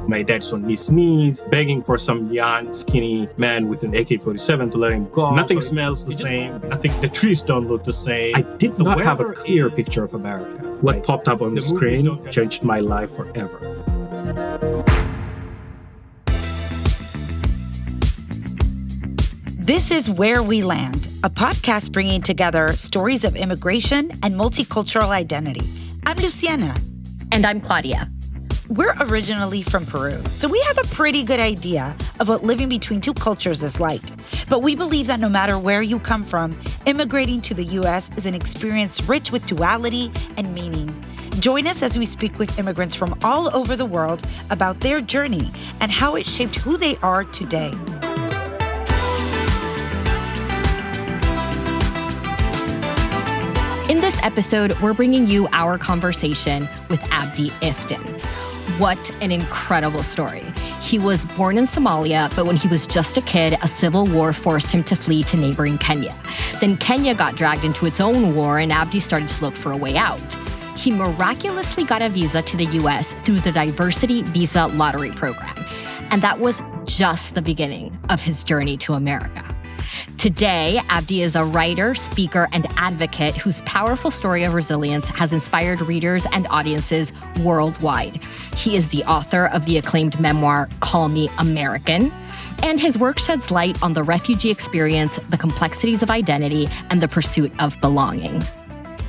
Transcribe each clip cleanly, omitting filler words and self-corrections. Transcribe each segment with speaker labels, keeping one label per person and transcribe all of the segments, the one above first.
Speaker 1: My dad's on his knees, begging for some young, skinny man with an AK-47 to let him go. Nothing smells the same. The trees don't look the same. I did not have a clear picture of America. What popped up on the screen changed my life forever.
Speaker 2: This is Where We Land, a podcast bringing together stories of immigration and multicultural identity. I'm Luciana.
Speaker 3: And I'm Claudia.
Speaker 2: We're originally from Peru, so we have a pretty good idea of what living between two cultures is like. But we believe that no matter where you come from, immigrating to the U.S. is an experience rich with duality and meaning. Join us as we speak with immigrants from all over the world about their journey and how it shaped who they are today.
Speaker 3: In this episode, we're bringing you our conversation with Abdi Iftin. What an incredible story. He was born in Somalia, but when he was just a kid, a civil war forced him to flee to neighboring Kenya. Then Kenya got dragged into its own war, and Abdi started to look for a way out. He miraculously got a visa to the U.S. through the Diversity Visa Lottery Program. And that was just the beginning of his journey to America. Today, Abdi is a writer, speaker, and advocate whose powerful story of resilience has inspired readers and audiences worldwide. He is the author of the acclaimed memoir, Call Me American, and his work sheds light on the refugee experience, the complexities of identity, and the pursuit of belonging.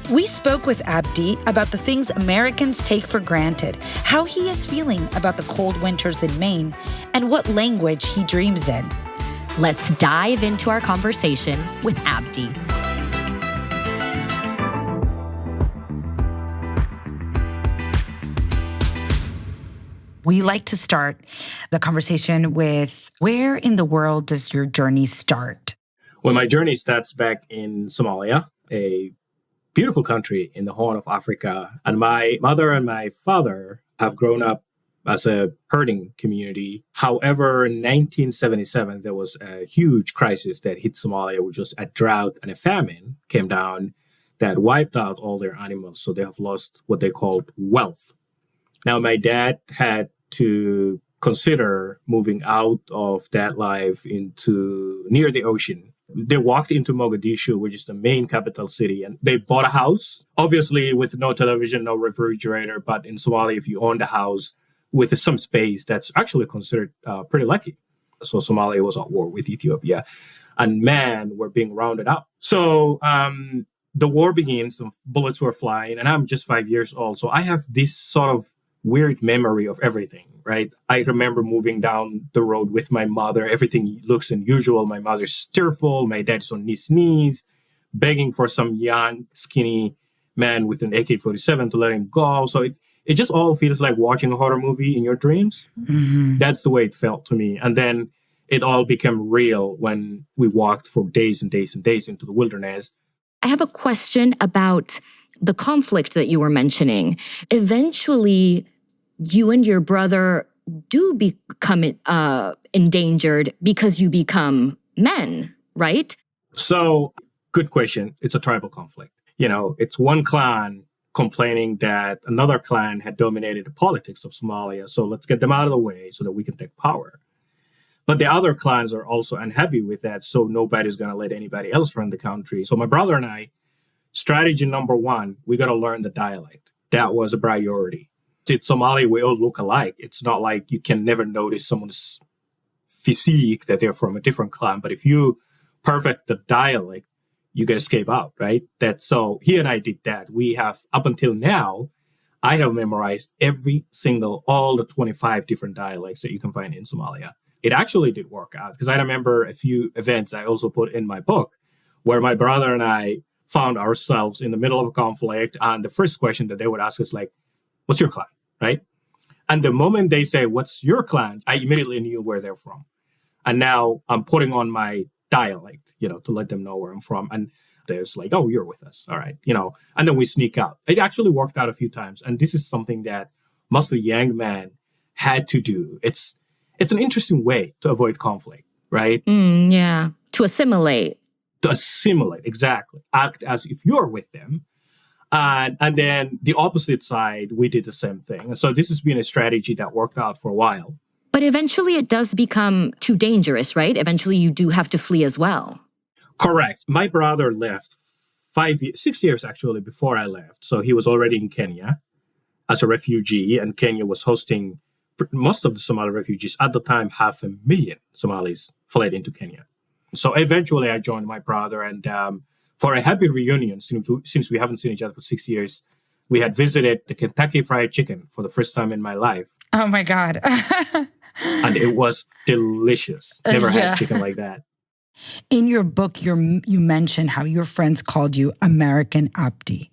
Speaker 2: We spoke with Abdi about the things Americans take for granted, how he is feeling about the cold winters in Maine, and what language he dreams in.
Speaker 3: Let's dive into our conversation with Abdi.
Speaker 2: We like to start the conversation with, where in the world does your journey start?
Speaker 1: Well, my journey starts back in Somalia, a beautiful country in the Horn of Africa. And my mother and my father have grown up as a herding community. However, in 1977, there was a huge crisis that hit Somalia, which was a drought and a famine came down that wiped out all their animals. So they have lost what they called wealth. Now, my dad had to consider moving out of that life into near the ocean. They walked into Mogadishu, which is the main capital city, and they bought a house, obviously with no television, no refrigerator. But in Somalia, if you own the house with some space, that's actually considered pretty lucky. So Somalia was at war with Ethiopia, and men were being rounded up. So the war begins, bullets were flying, and I'm just 5 years old. So I have this sort of weird memory of everything, right? I remember moving down the road with my mother. Everything looks unusual. My mother's tearful. My dad's on his knees, begging for some young, skinny man with an AK-47 to let him go. So it just all feels like watching a horror movie in your dreams. Mm-hmm. That's the way it felt to me. And then it all became real when we walked for days and days and days into the wilderness.
Speaker 3: I have a question about the conflict that you were mentioning. Eventually, you and your brother do become endangered because you become men, right?
Speaker 1: So, good question. It's a tribal conflict. You know, it's one clan complaining that another clan had dominated the politics of Somalia. So let's get them out of the way so that we can take power. But the other clans are also unhappy with that. So nobody's going to let anybody else run the country. So my brother and I, strategy number one, we got to learn the dialect. That was a priority. It's Somali, we all look alike. It's not like you can never notice someone's physique that they're from a different clan. But if you perfect the dialect, you can escape out, right? So he and I did that. We have, up until now, I have memorized all the 25 different dialects that you can find in Somalia. It actually did work out because I remember a few events I also put in my book where my brother and I found ourselves in the middle of a conflict. And the first question that they would ask us, like, what's your clan, right? And the moment they say, what's your clan? I immediately knew where they're from. And now I'm putting on my dialect, to let them know where I'm from. And they're just like, oh, you're with us. All right. And then we sneak out. It actually worked out a few times. And this is something that mostly young men had to do. It's an interesting way to avoid conflict, right?
Speaker 3: Yeah. To assimilate.
Speaker 1: To assimilate, exactly. Act as if you're with them. And then the opposite side, we did the same thing. And so this has been a strategy that worked out for a while.
Speaker 3: But eventually it does become too dangerous, right? Eventually you do have to flee as well.
Speaker 1: Correct. My brother left 6 years actually before I left. So he was already in Kenya as a refugee, and Kenya was hosting most of the Somali refugees. At the time, 500,000 Somalis fled into Kenya. So eventually I joined my brother, and for a happy reunion, since we haven't seen each other for 6 years, we had visited the Kentucky Fried Chicken for the first time in my life.
Speaker 2: Oh my God.
Speaker 1: And it was delicious. Never had chicken like that.
Speaker 2: In your book, you mentioned how your friends called you American Abdi.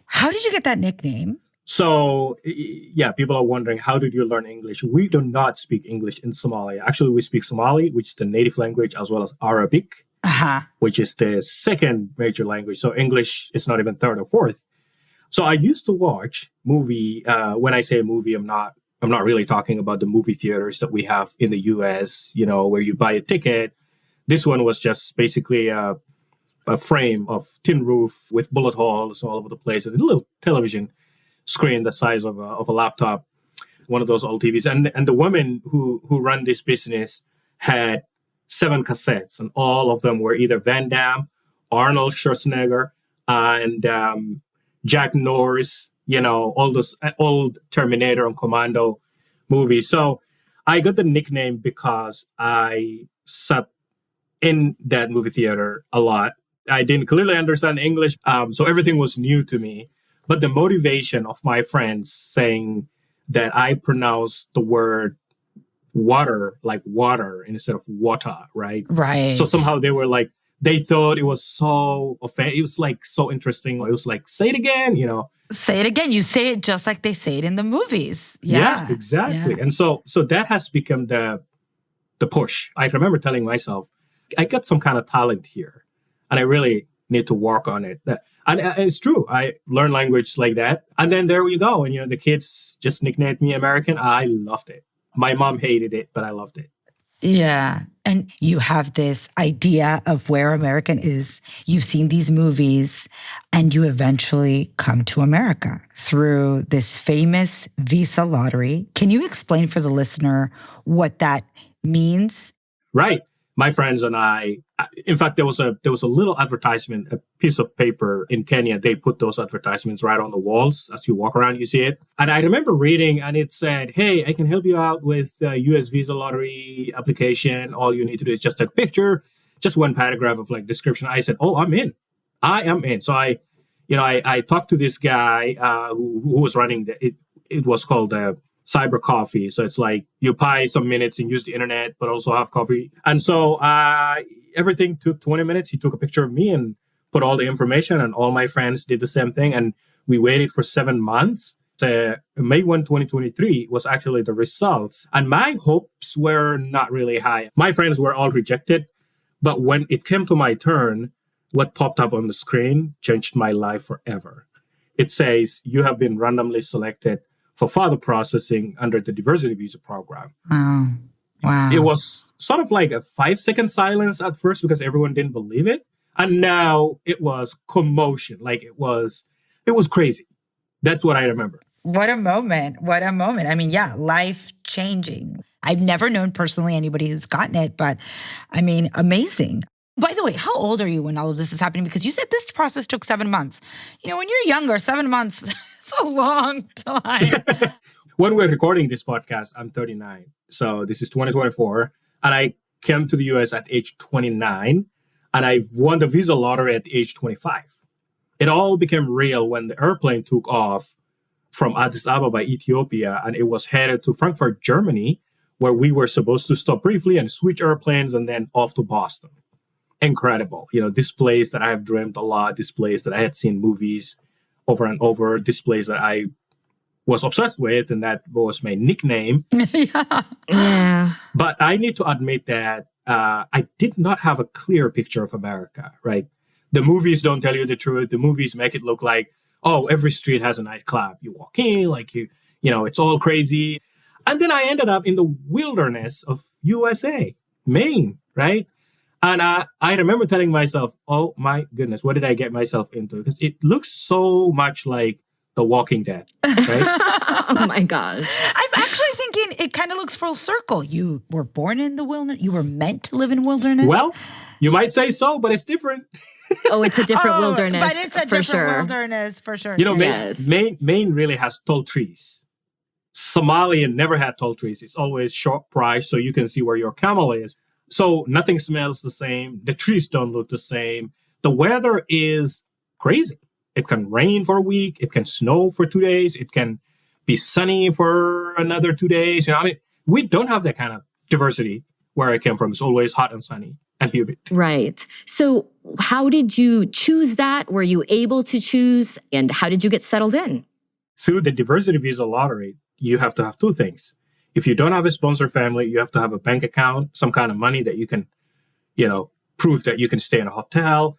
Speaker 2: How did you get that nickname?
Speaker 1: So, yeah, people are wondering, how did you learn English? We do not speak English in Somalia. Actually, we speak Somali, which is the native language, as well as Arabic, which is the second major language. So English is not even third or fourth. So I used to watch movie. When I say movie, I'm not really talking about the movie theaters that we have in the US, where you buy a ticket. This one was just basically a frame of tin roof with bullet holes all over the place, and a little television screen the size of a laptop, one of those old TVs. And the woman who run this business had 7 cassettes, and all of them were either Van Damme, Arnold Schwarzenegger, and Jack Norris, all those old Terminator and Commando movies. So I got the nickname because I sat in that movie theater a lot. I didn't clearly understand English, so everything was new to me. But the motivation of my friends saying that I pronounced the word water like water instead of water, right?
Speaker 2: Right.
Speaker 1: So somehow they were like, they thought it was so offensive. It was like so interesting. It was like, say it again,
Speaker 2: Say it again. You say it just like they say it in the movies.
Speaker 1: Yeah, exactly. Yeah. And so that has become the push. I remember telling myself, I got some kind of talent here, and I really need to work on it. And it's true. I learned language like that. And then there you go. And, the kids just nicknamed me American. I loved it. My mom hated it, but I loved it.
Speaker 2: Yeah. And you have this idea of where American is. You've seen these movies, and you eventually come to America through this famous visa lottery. Can you explain for the listener what that means?
Speaker 1: Right. My friends and I, in fact, there was a little advertisement, a piece of paper in Kenya. They put those advertisements right on the walls. As you walk around, you see it. And I remember reading, and it said, hey, I can help you out with US visa lottery application. All you need to do is just take a picture, just one paragraph of description. I said, oh, I'm in. I am in. So I talked to this guy who was running it was called cyber coffee. So it's like you pay some minutes and use the internet, but also have coffee. And so everything took 20 minutes. He took a picture of me and put all the information, and all my friends did the same thing. And we waited for 7 months. May 1, 2023 was actually the results. And my hopes were not really high. My friends were all rejected. But when it came to my turn, what popped up on the screen changed my life forever. It says, you have been randomly selected for further processing under the diversity visa program.
Speaker 2: Oh, wow.
Speaker 1: It was sort of like a 5-second silence at first because everyone didn't believe it. And now it was commotion. It was crazy. That's what I remember.
Speaker 2: What a moment. What a moment. I mean, yeah, life changing. I've never known personally anybody who's gotten it, but I mean, amazing. By the way, how old are you when all of this is happening? Because you said this process took 7 months. When you're younger, 7 months is a long time.
Speaker 1: When we're recording this podcast, I'm 39. So this is 2024. And I came to the US at age 29. And I won the visa lottery at age 25. It all became real when the airplane took off from Addis Ababa, Ethiopia, and it was headed to Frankfurt, Germany, where we were supposed to stop briefly and switch airplanes and then off to Boston. Incredible. This place that I have dreamt a lot, this place that I had seen movies over and over, this place that I was obsessed with, and that was my nickname.
Speaker 3: Yeah.
Speaker 1: But I need to admit that I did not have a clear picture of America, right? The movies don't tell you the truth. The movies make it look like, oh, every street has a nightclub. You walk in, it's all crazy. And then I ended up in the wilderness of USA, Maine, right? And I remember telling myself, oh my goodness, what did I get myself into? Because it looks so much like The Walking Dead, right?
Speaker 3: Oh my gosh.
Speaker 2: I'm actually thinking it kind of looks full circle. You were born in the wilderness. You were meant to live in wilderness.
Speaker 1: Well, you might say so, but it's different.
Speaker 3: Oh, it's a different wilderness.
Speaker 2: But it's a
Speaker 3: for
Speaker 2: different
Speaker 3: sure.
Speaker 2: wilderness for sure.
Speaker 1: You know,
Speaker 3: Yes.
Speaker 1: Maine really has tall trees. Somalia never had tall trees. It's always short price, so you can see where your camel is. So nothing smells the same. The trees don't look the same. The weather is crazy. It can rain for a week. It can snow for 2 days. It can be sunny for another 2 days. You know, I mean, we don't have that kind of diversity where I came from. It's always hot and sunny and humid.
Speaker 3: Right. So how did you choose that? Were you able to choose? And how did you get settled in?
Speaker 1: Through the diversity visa lottery, you have to have two things. If you don't have a sponsor family, you have to have a bank account, some kind of money that you can, prove that you can stay in a hotel.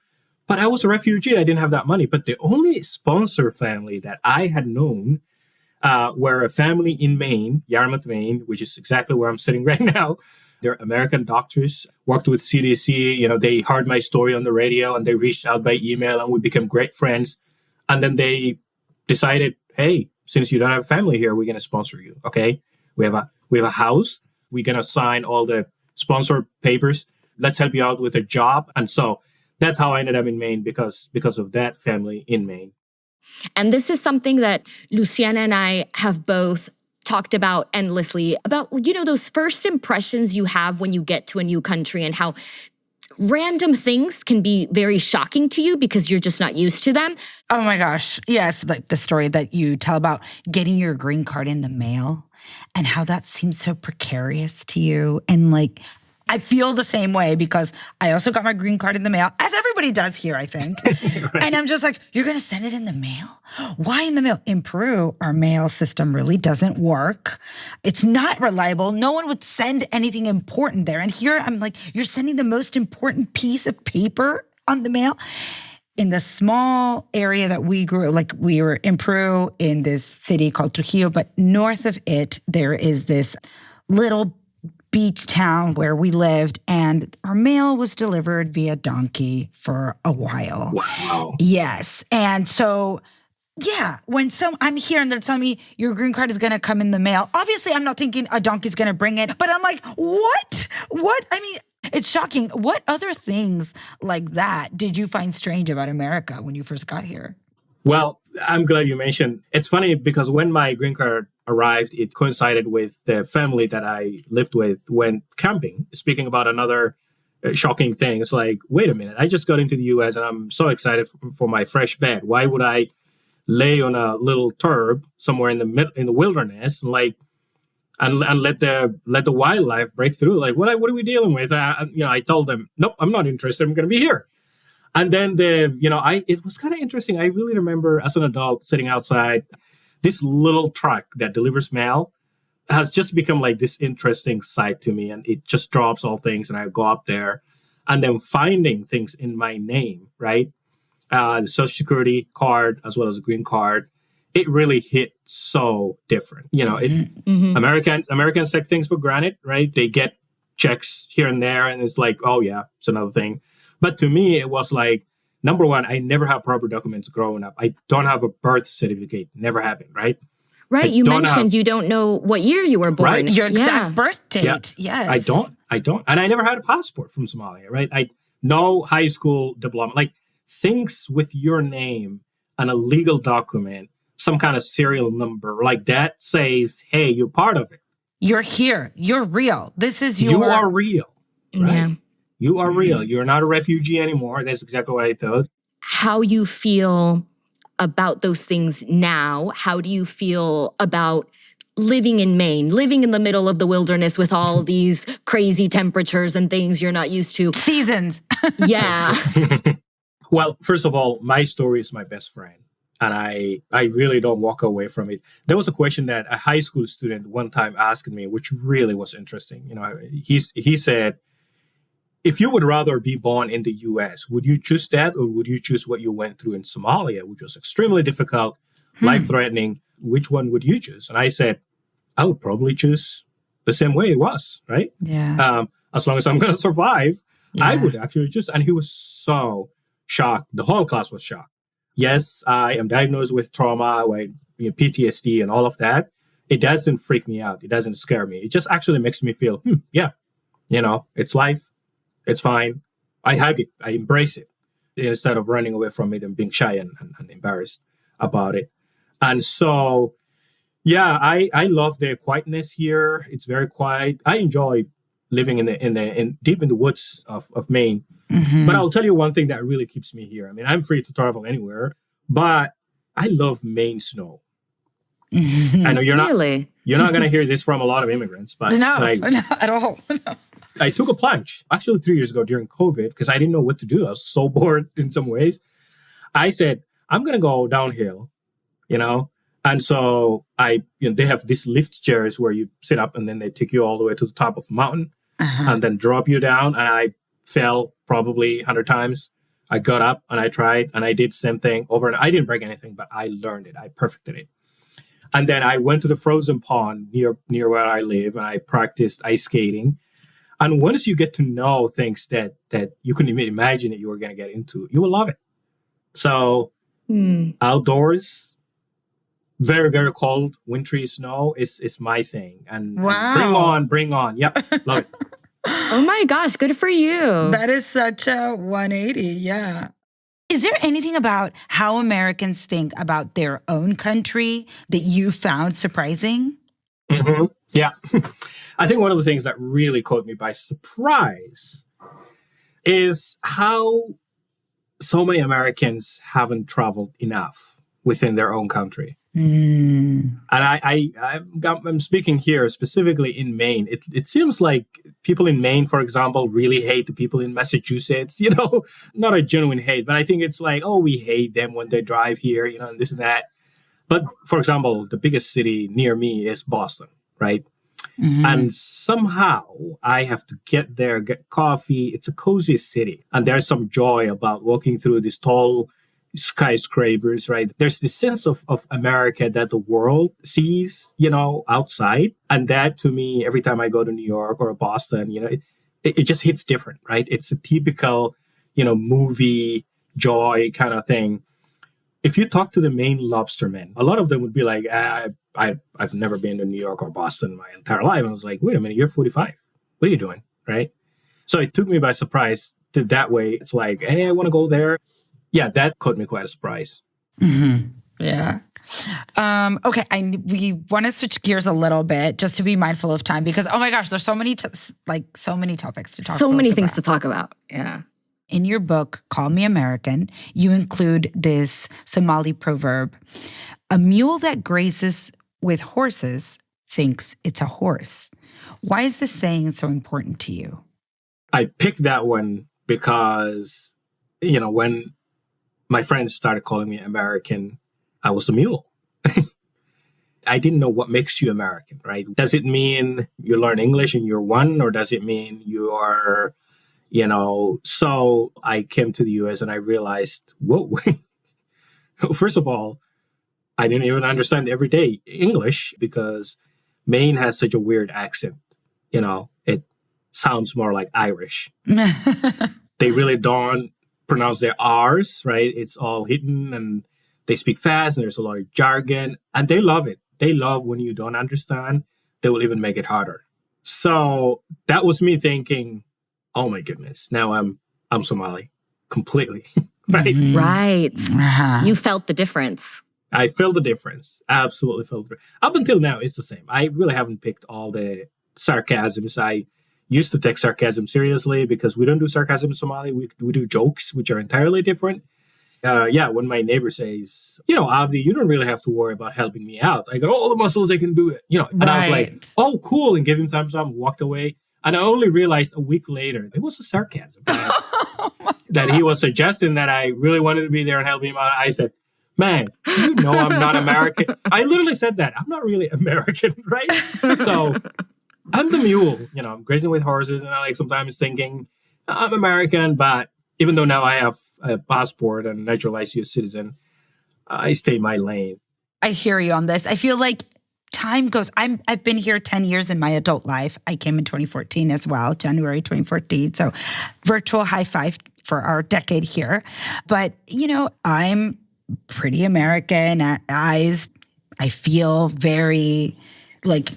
Speaker 1: But I was a refugee. I didn't have that money. But the only sponsor family that I had known were a family in Maine, Yarmouth, Maine, which is exactly where I'm sitting right now. They're American doctors, worked with CDC. They heard my story on the radio and they reached out by email and we became great friends. And then decided, hey, since you don't have a family here, we're going to sponsor you. Okay. We have a house. We're going to sign all the sponsor papers. Let's help you out with a job. And so that's how I ended up in Maine because of that family in Maine.
Speaker 3: And this is something that Luciana and I have both talked about endlessly, about, those first impressions you have when you get to a new country and how random things can be very shocking to you because you're just not used to them.
Speaker 2: Oh my gosh. Yes. Like the story that you tell about getting your green card in the mail and how that seems so precarious to you. And like, I feel the same way because I also got my green card in the mail, as everybody does here, I think. Right. And I'm just like, you're going to send it in the mail? Why in the mail? In Peru, our mail system really doesn't work. It's not reliable. No one would send anything important there. And here I'm like, you're sending the most important piece of paper on the mail? In the small area that we grew, like we were in Peru in this city called Trujillo, but north of it, there is this little beach town where we lived, and our mail was delivered via donkey for a while.
Speaker 1: Wow.
Speaker 2: Yes. And so, yeah, when I'm here and they're telling me your green card is going to come in the mail, obviously I'm not thinking a donkey's going to bring it, but I'm like, what? I mean, it's shocking. What other things like that did you find strange about America when you first got here?
Speaker 1: Well, I'm glad you mentioned. It's funny because when my green card arrived, it coincided with the family that I lived with went camping. Speaking about another shocking thing, it's like, wait a minute, I just got into the US and I'm so excited for my fresh bed. Why would I lay on a little turb somewhere in the wilderness and let the wildlife break through? Like, what are we dealing with? I told them, nope, I'm not interested. I'm going to be here. And then it was kind of interesting. I really remember as an adult sitting outside, this little truck that delivers mail has just become like this interesting sight to me. And it just drops all things. And I go up there and then finding things in my name, right? The Social Security card as well as a green card. It really hit so different. Americans take things for granted, right? They get checks here and there. And it's like, oh, yeah, it's another thing. But to me, it was like, number one, I never had proper documents growing up. I don't have a birth certificate. Never happened, right?
Speaker 3: Right. You mentioned you don't know what year you were born.
Speaker 2: Right? Your exact birth date.
Speaker 1: Yeah.
Speaker 2: Yes.
Speaker 1: I don't. And I never had a passport from Somalia, right? No high school diploma. Like things with your name and a legal document, some kind of serial number like that says, hey, you're part of it.
Speaker 2: You're here. You're real. This is your...
Speaker 1: You are real. Right?
Speaker 3: Yeah.
Speaker 1: You are real. You're not a refugee anymore. That's exactly what I thought.
Speaker 3: How you feel about those things now? How do you feel about living in Maine, living in the middle of the wilderness with all these crazy temperatures and things you're not used to?
Speaker 2: Seasons.
Speaker 3: Yeah.
Speaker 1: Well, first of all, my story is my best friend. And I really don't walk away from it. There was a question that a high school student one time asked me, which really was interesting. He said, if you would rather be born in the US, would you choose that or would you choose what you went through in Somalia, which was extremely difficult, life-threatening? Which one would you choose? And I said, I would probably choose the same way it was, right?
Speaker 2: Yeah.
Speaker 1: As long as I'm going to survive. I would actually and he was so shocked. The whole class was shocked. Yes, I am diagnosed with trauma, like PTSD and all of that. It doesn't freak me out. It doesn't scare me. It just actually makes me feel, yeah, it's life. It's fine. I hug it. I embrace it instead of running away from it and being shy and embarrassed about it. And so, yeah, I love the quietness here. It's very quiet. I enjoy living in deep in the woods of Maine. Mm-hmm. But I'll tell you one thing that really keeps me here. I mean, I'm free to travel anywhere, but I love Maine snow. Mm-hmm. I know you're not going to hear this from a lot of immigrants, but
Speaker 2: not at all. No.
Speaker 1: I took a plunge actually 3 years ago during COVID because I didn't know what to do. I was so bored in some ways. I said, I'm going to go downhill, And so they have these lift chairs where you sit up and then they take you all the way to the top of a mountain and then drop you down. And I fell probably 100 times. I got up and I tried and I did the same thing over and I didn't break anything, but I learned it. I perfected it. And then I went to the frozen pond near where I live and I practiced ice skating. And once you get to know things that you couldn't even imagine that you were going to get into, you will love it. So outdoors, very, very cold, wintry snow is my thing. And, and bring on. Yep, love it.
Speaker 3: Oh my gosh, good for you.
Speaker 2: That is such a 180, yeah. Is there anything about how Americans think about their own country that you found surprising?
Speaker 1: Mm-hmm. Yeah. I think one of the things that really caught me by surprise is how so many Americans haven't traveled enough within their own country. And I'm speaking here specifically in Maine. It seems like people in Maine, for example, really hate the people in Massachusetts, not a genuine hate, but I think it's like, oh, we hate them when they drive here, and this and that. But for example, the biggest city near me is Boston, right? Mm-hmm. And somehow I have to get there, get coffee. It's a cozy city. And there's some joy about walking through these tall skyscrapers, right? There's this sense of America that the world sees, outside. And that to me, every time I go to New York or Boston, it just hits different, right? It's a typical, movie joy kind of thing. If you talk to the Maine lobstermen, a lot of them would be like, I've never been to New York or Boston my entire life. And I was like, wait a minute, you're 45. What are you doing? Right? So it took me by surprise that way. It's like, hey, I want to go there. Yeah, that caught me quite a surprise.
Speaker 2: Mm-hmm. Yeah. Okay, we want to switch gears a little bit just to be mindful of time because, oh my gosh, there's so many topics to talk about.
Speaker 3: So many things to talk about. Yeah.
Speaker 2: In your book, Call Me American, you include this Somali proverb, a mule that grazes with horses thinks it's a horse. Why is this saying so important to you?
Speaker 1: I picked that one because, when my friends started calling me American, I was a mule. I didn't know what makes you American, right? Does it mean you learn English in year one, or does it mean you are, So I came to the US and I realized, whoa, first of all, I didn't even understand everyday English because Maine has such a weird accent. It sounds more like Irish. They really don't pronounce their R's, right? It's all hidden and they speak fast and there's a lot of jargon and they love it. They love when you don't understand. They will even make it harder. So that was me thinking, oh my goodness, now I'm Somali completely, right?
Speaker 3: Mm-hmm. Right. Uh-huh. You felt the difference.
Speaker 1: I felt the difference. Absolutely felt the difference. Up until now, it's the same. I really haven't picked all the sarcasms. I used to take sarcasm seriously because we don't do sarcasm in Somali. We do jokes, which are entirely different. When my neighbor says, Abdi, you don't really have to worry about helping me out. I got all the muscles, I can do it. And I was like, oh, cool. And gave him thumbs up, walked away. And I only realized a week later, it was a sarcasm. That he was suggesting that I really wanted to be there and help him out. I said, man, I'm not American. I literally said that. I'm not really American, right? So I'm the mule, I'm grazing with horses. And I sometimes thinking I'm American, but even though now I have a passport and naturalized U.S. citizen, I stay in my lane.
Speaker 2: I hear you on this. I feel like time goes, I've been here 10 years in my adult life. I came in 2014 as well, January 2014. So virtual high five for our decade here. But, I'm pretty Americanized. I feel very,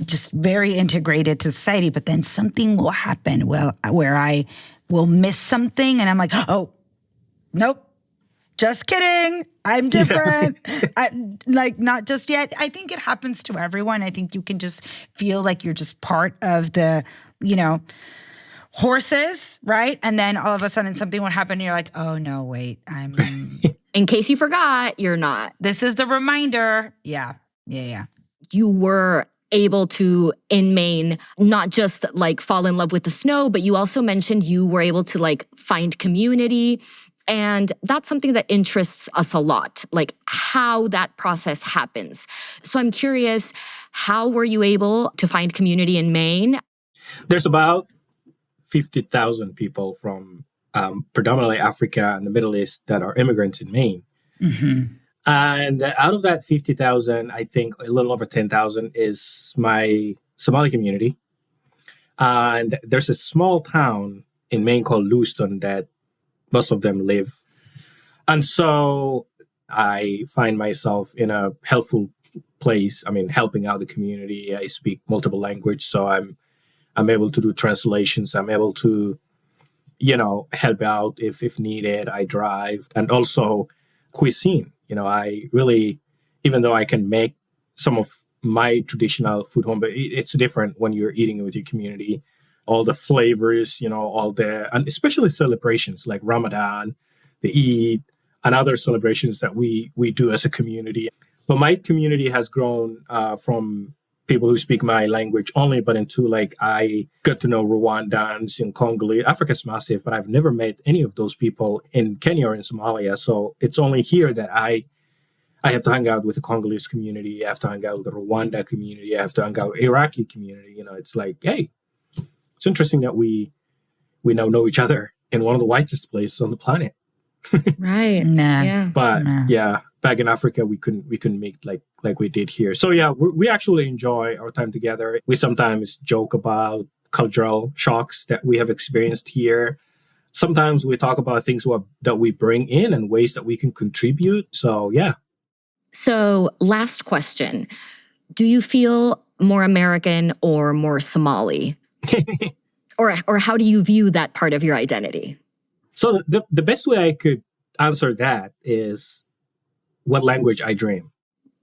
Speaker 2: just very integrated to society. But then something will happen where I will miss something and I'm like, oh, nope. Just kidding. I'm different. Not just yet. I think it happens to everyone. I think you can just feel like you're just part of the, horses, right? And then all of a sudden something would happen and you're like, oh no, wait, I'm...
Speaker 3: In case you forgot, you're not.
Speaker 2: This is the reminder. Yeah.
Speaker 3: You were able to, in Maine, not just fall in love with the snow, but you also mentioned you were able to find community. And that's something that interests us a lot, how that process happens. So I'm curious, how were you able to find community in Maine?
Speaker 1: There's about 50,000 people from predominantly Africa and the Middle East that are immigrants in Maine.
Speaker 2: Mm-hmm.
Speaker 1: And out of that 50,000, I think a little over 10,000 is my Somali community. And there's a small town in Maine called Lewiston that most of them live. And so I find myself in a helpful place. Helping out the community. I speak multiple languages, so I'm able to do translations. I'm able to, help out if needed. I drive. And also cuisine. I really, even though I can make some of my traditional food home, but it's different when you're eating with your community. All the flavors, and especially celebrations like Ramadan, the Eid, and other celebrations that we do as a community. But my community has grown from people who speak my language only, but into I got to know Rwandans and Congolese. Africa's massive, but I've never met any of those people in Kenya or in Somalia. So it's only here that I have to hang out with the Congolese community. I have to hang out with the Rwanda community. I have to hang out with the Iraqi community. It's hey, it's interesting that we now know each other in one of the whitest places on the planet.
Speaker 3: Right.
Speaker 2: Nah.
Speaker 3: Yeah.
Speaker 1: But yeah, back in Africa, we couldn't meet like we did here. So yeah, we actually enjoy our time together. We sometimes joke about cultural shocks that we have experienced here. Sometimes we talk about things that we bring in and ways that we can contribute. So yeah.
Speaker 3: So last question. Do you feel more American or more Somali? Or how do you view that part of your identity?
Speaker 1: So the best way I could answer that is what language I dream.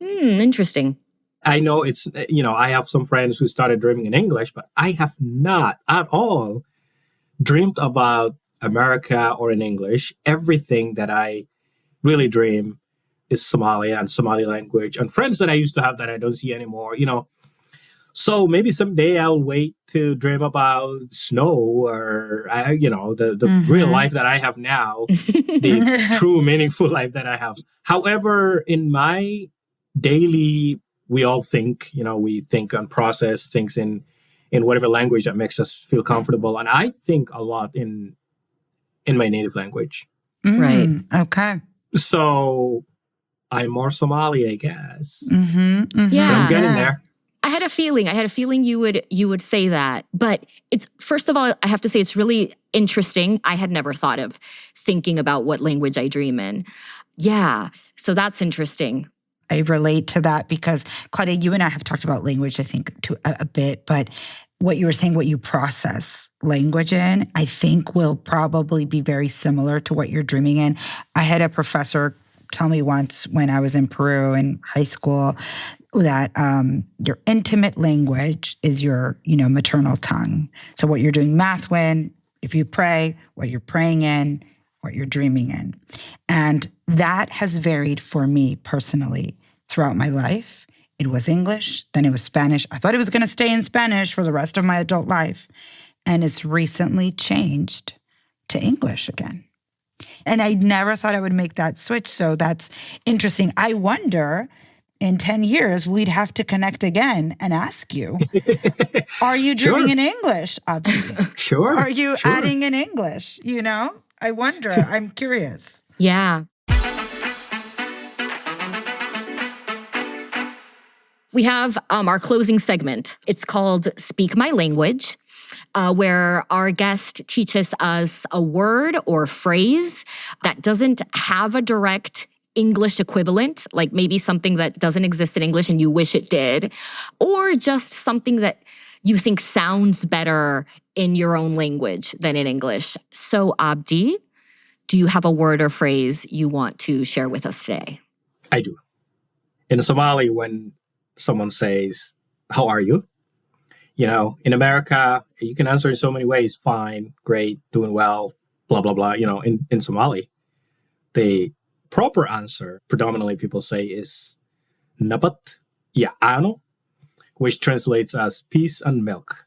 Speaker 3: Interesting.
Speaker 1: I know it's, I have some friends who started dreaming in English, but I have not at all dreamed about America or in English. Everything that I really dream is Somalia and Somali language and friends that I used to have that I don't see anymore, So maybe someday I'll wait to dream about snow or, the real life that I have now, the true meaningful life that I have. However, in my daily, we all think, we think and process things in whatever language that makes us feel comfortable. And I think a lot in my native language.
Speaker 3: Right.
Speaker 2: Okay.
Speaker 1: So I'm more Somali, I guess.
Speaker 2: Mm-hmm, mm-hmm.
Speaker 3: Yeah.
Speaker 1: But I'm getting there.
Speaker 3: I had a feeling you would say that. But it's, first of all, I have to say it's really interesting. I had never thought of thinking about what language I dream in. Yeah. So that's interesting.
Speaker 2: I relate to that because, Claudia, you and I have talked about language, I think, a bit. But what you were saying, what you process language in, I think will probably be very similar to what you're dreaming in. I had a professor tell me once when I was in Peru in high school that your intimate language is your, maternal tongue. So what you're doing math when, if you pray, what you're praying in, what you're dreaming in. And that has varied for me personally throughout my life. It was English, then it was Spanish. I thought it was going to stay in Spanish for the rest of my adult life. And it's recently changed to English again. And I never thought I would make that switch. So that's interesting. I wonder, in 10 years, we'd have to connect again and ask you, are you dreaming in English, Abdi?
Speaker 1: Sure.
Speaker 2: Are you adding in English? I wonder. I'm curious.
Speaker 3: Yeah. We have our closing segment. It's called Speak My Language, where our guest teaches us a word or phrase that doesn't have a direct English equivalent, like maybe something that doesn't exist in English and you wish it did, or just something that you think sounds better in your own language than in English. So, Abdi, do you have a word or phrase you want to share with us today?
Speaker 1: I do. In Somali, when someone says, "How are you?" In America, you can answer in so many ways. Fine, great, doing well, blah, blah, blah. In Somali, the proper answer, predominantly people say, is nabat ya ano, which translates as peace and milk.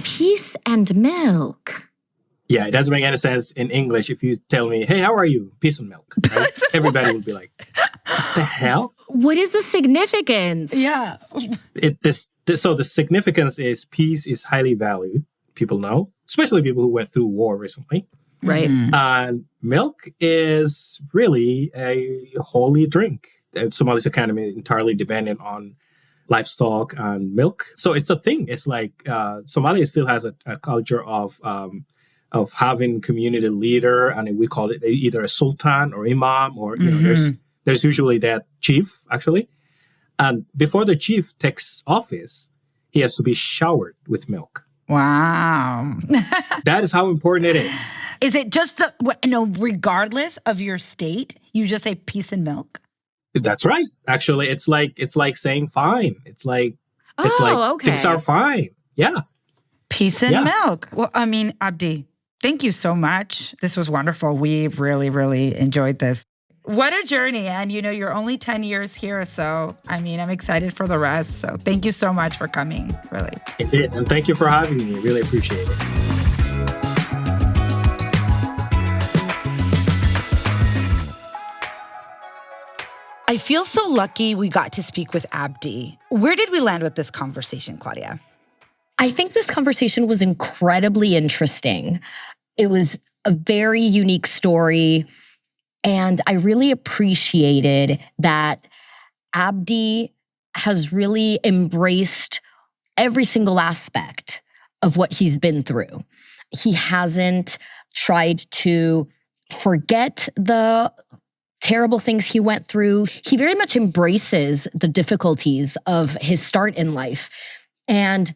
Speaker 3: Peace and milk.
Speaker 1: Yeah, it doesn't make any sense in English if you tell me, "Hey, how are you?" Peace and milk. Right? Everybody would be like, "What the hell?"
Speaker 3: What is the significance?
Speaker 2: Yeah.
Speaker 1: So the significance is peace is highly valued. People know, especially people who went through war recently.
Speaker 3: Right.
Speaker 1: And milk is really a holy drink. Somali's economy is entirely dependent on livestock and milk. So it's a thing. It's like Somalia still has a culture of having community leader, and we call it either a sultan or imam, or there's usually that chief actually. And before the chief takes office, he has to be showered with milk.
Speaker 2: Wow.
Speaker 1: That is how important it is.
Speaker 2: Is it just, regardless of your state, you just say peace and milk?
Speaker 1: That's right. Actually, it's like saying fine. It's like
Speaker 3: okay.
Speaker 1: Things are fine. Yeah.
Speaker 2: Peace and milk. Well, Abdi, thank you so much. This was wonderful. We really, really enjoyed this. What a journey. And, you're only 10 years here. So, I'm excited for the rest. So thank you so much for coming, really.
Speaker 1: Indeed. And thank you for having me. Really appreciate it.
Speaker 2: I feel so lucky we got to speak with Abdi. Where did we land with this conversation, Claudia?
Speaker 3: I think this conversation was incredibly interesting. It was a very unique story. And I really appreciated that Abdi has really embraced every single aspect of what he's been through. He hasn't tried to forget the terrible things he went through. He very much embraces the difficulties of his start in life and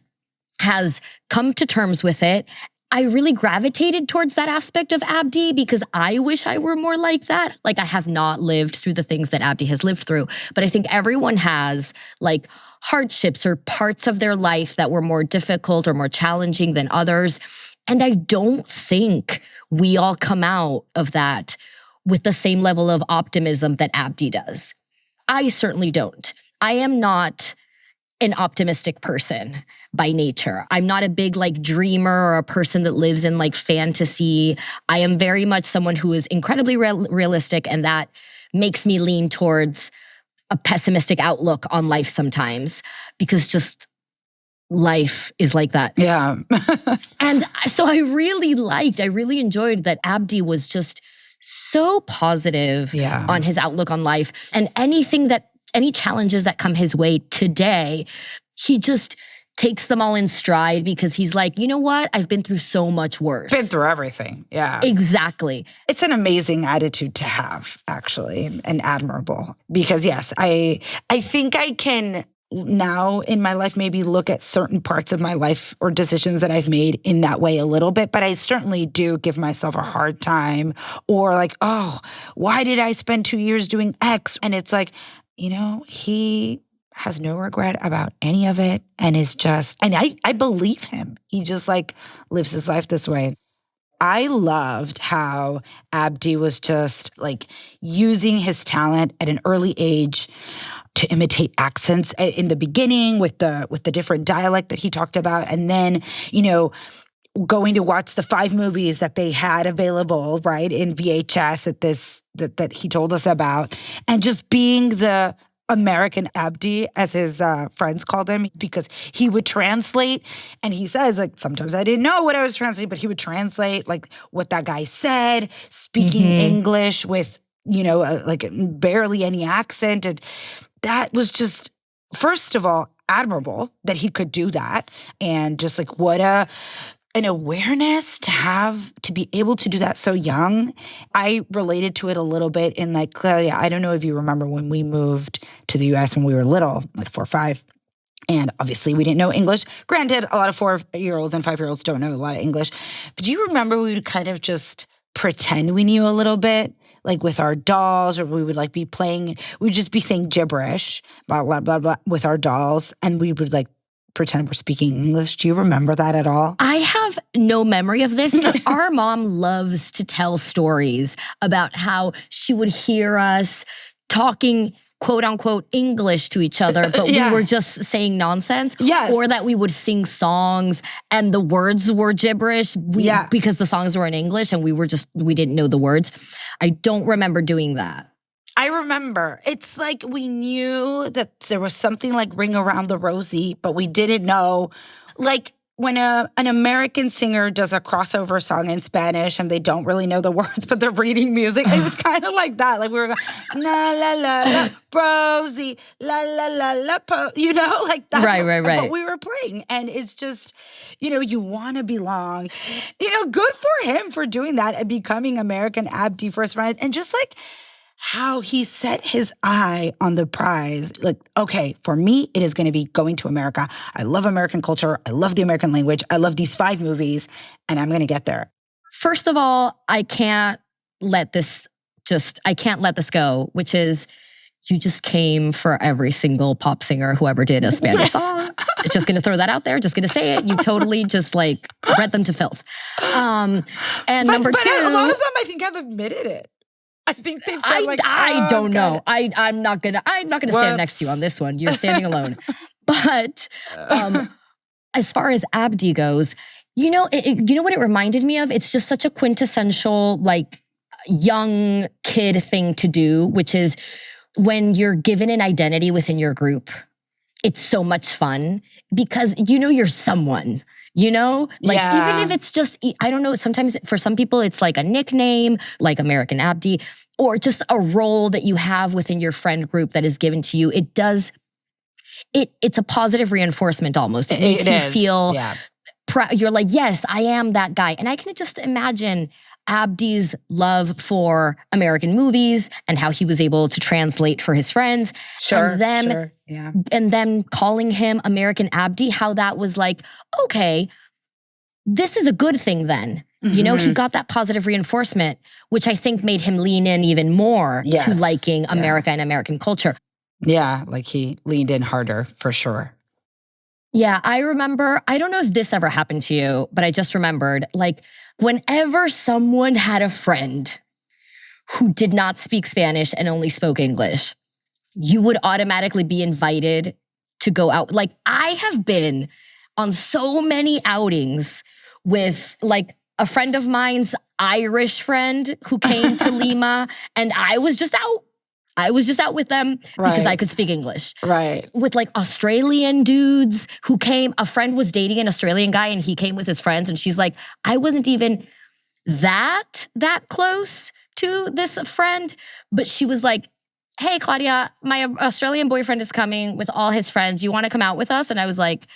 Speaker 3: has come to terms with it. I really gravitated towards that aspect of Abdi because I wish I were more like that. Like, I have not lived through the things that Abdi has lived through, but I think everyone has like hardships or parts of their life that were more difficult or more challenging than others. And I don't think we all come out of that with the same level of optimism that Abdi does. I certainly don't. I am not an optimistic person by nature. I'm not a big dreamer or a person that lives in fantasy. I am very much someone who is incredibly realistic, and that makes me lean towards a pessimistic outlook on life sometimes because just life is like that.
Speaker 2: Yeah.
Speaker 3: And so I really enjoyed that Abdi was just so positive on his outlook on life, and any challenges that come his way today, he just takes them all in stride because he's like, you know what? I've been through so much worse.
Speaker 2: Been through everything. Yeah.
Speaker 3: Exactly.
Speaker 2: It's an amazing attitude to have, actually, and admirable. Because yes, I think I can now in my life maybe look at certain parts of my life or decisions that I've made in that way a little bit, but I certainly do give myself a hard time, or why did I spend 2 years doing X? And it's like, he has no regret about any of it and is just, and I believe him. He just lives his life this way. I loved how Abdi was just using his talent at an early age to imitate accents in the beginning with the different dialect that he talked about. And then, going to watch the 5 movies that they had available, right, in VHS that he told us about, and just being the American Abdi, as his friends called him, because he would translate, and he says, sometimes I didn't know what I was translating, but he would translate, what that guy said, speaking English with, barely any accent, and that was just first of all, admirable that he could do that. And just like what an awareness to have, to be able to do that so young. I related to it a little bit in like, Claudia, I don't know if you remember when we moved to the US when we were little, like 4 or 5. And obviously we didn't know English. Granted, a lot of 4-year-olds and 5-year-olds don't know a lot of English. But do you remember we would kind of just pretend we knew a little bit? Like with our dolls, or we would like be playing, we'd just be saying gibberish, blah, blah, blah, blah, with our dolls. And we would like pretend we're speaking English. Do you remember that at all?
Speaker 3: I have no memory of this, but our mom loves to tell stories about how she would hear us talking quote unquote English to each other, but we were just saying nonsense.
Speaker 2: Yes.
Speaker 3: Or that we would sing songs and the words were gibberish because the songs were in English and we didn't know the words. I don't remember doing that.
Speaker 2: I remember. It's like we knew that there was something like Ring Around the Rosie, but we didn't know. Like when an American singer does a crossover song in Spanish and they don't really know the words, but they're reading music, it was kind of like that. Like we were going, la, la, la, la, Rosie, la, la, la, la, you know, like that's
Speaker 3: right.
Speaker 2: what we were playing. And it's just, you want to belong. Good for him for doing that and becoming American Abdi first friend. And just like, how he set his eye on the prize. Like, okay, for me, it is going to be going to America. I love American culture. I love the American language. I love these 5 movies, and I'm going to get there.
Speaker 3: First of all, I can't let this go, which is you just came for every single pop singer who ever did a Spanish song. Just going to throw that out there. Just going to say it. You totally just like bred them to filth. And number 2.
Speaker 2: A lot of them, I think, have admitted it. I think they've said
Speaker 3: I don't know. I'm not gonna stand next to you on this one. You're standing alone. But as far as Abdi goes, you know what it reminded me of? It's just such a quintessential like young kid thing to do, which is when you're given an identity within your group. It's so much fun because you're someone. Even if it's just, I don't know, sometimes for some people it's like a nickname, like American Abdi, or just a role that you have within your friend group that is given to you. It's a positive reinforcement almost. It makes you feel proud. You're like, yes, I am that guy. And I can just imagine Abdi's love for American movies and how he was able to translate for his friends. And them calling him American Abdi, how that was like, okay, this is a good thing then. Mm-hmm. He got that positive reinforcement, which I think made him lean in even more to liking America and American culture.
Speaker 2: Yeah, like he leaned in harder for sure.
Speaker 3: Yeah, I remember, I don't know if this ever happened to you, but I just remembered, like, whenever someone had a friend who did not speak Spanish and only spoke English, you would automatically be invited to go out. Like, I have been on so many outings with, like, a friend of mine's Irish friend who came to Lima, and I was just out. I was just out with them because I could speak English.
Speaker 2: Right.
Speaker 3: With like Australian dudes who came. A friend was dating an Australian guy and he came with his friends, and she's like, I wasn't even that close to this friend. But she was like, hey, Claudia, my Australian boyfriend is coming with all his friends. You want to come out with us? And I was like,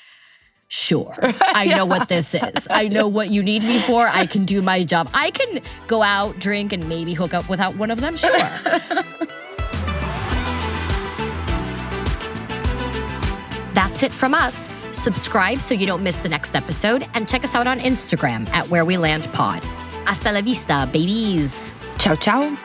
Speaker 3: sure. I know what this is. I know what you need me for. I can do my job. I can go out, drink, and maybe hook up without one of them. Sure. That's it from us. Subscribe so you don't miss the next episode, and check us out on Instagram at Where We Land Pod. Hasta la vista, babies.
Speaker 2: Ciao, ciao.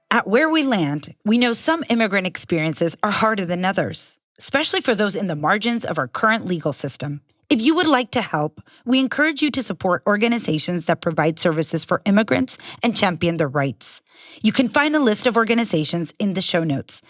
Speaker 2: At Where We Land, we know some immigrant experiences are harder than others, especially for those in the margins of our current legal system. If you would like to help, we encourage you to support organizations that provide services for immigrants and champion their rights. You can find a list of organizations in the show notes.